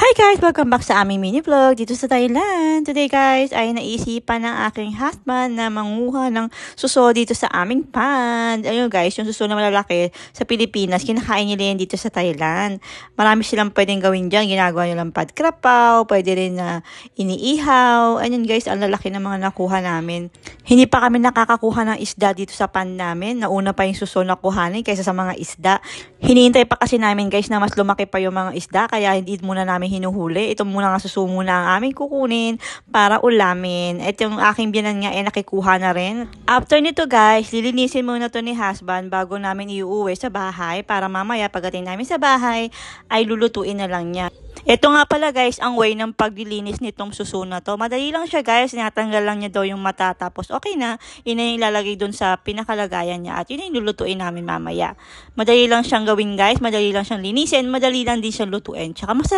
Hi guys! Welcome back sa aming mini vlog dito sa Thailand. Today guys ay naisipan ng aking husband na manguha ng suso dito sa aming pond. Ayun guys, yung suso na malalaki sa Pilipinas, kinakain nila yan dito sa Thailand. Marami silang pwedeng gawin dyan. Ginagawa nilang pad krapaw, pwede rin na iniihaw. Ayun guys, ang lalaki ng mga nakuha namin. Hindi pa kami nakakakuha ng isda dito sa pond namin. Nauna pa yung suso na kuhanin kaysa sa mga isda. Hinihintay pa kasi namin guys na mas lumaki pa yung mga isda, kaya hindi muna namin hinuhuli. Ito muna nga suso muna ang aming kukunin para ulamin. Ito yung aking biyanan nga nakikuha na rin. After nito guys, lilinisin muna to ni husband bago namin iuwi sa bahay para mamaya pagdating namin sa bahay ay lulutuin na lang niya. Ito nga pala guys, ang way ng paglilinis nitong suso na to. Madali lang siya guys, tinatanggal lang niya daw yung mata tapos okay na. Yun na yung ilalagay dun sa pinakalagayan niya at yun yung lulutuin namin mamaya. Madali lang siyang gawin guys, madali lang siyang linisin, madali lang din siyang lutuin. Tsaka masarap.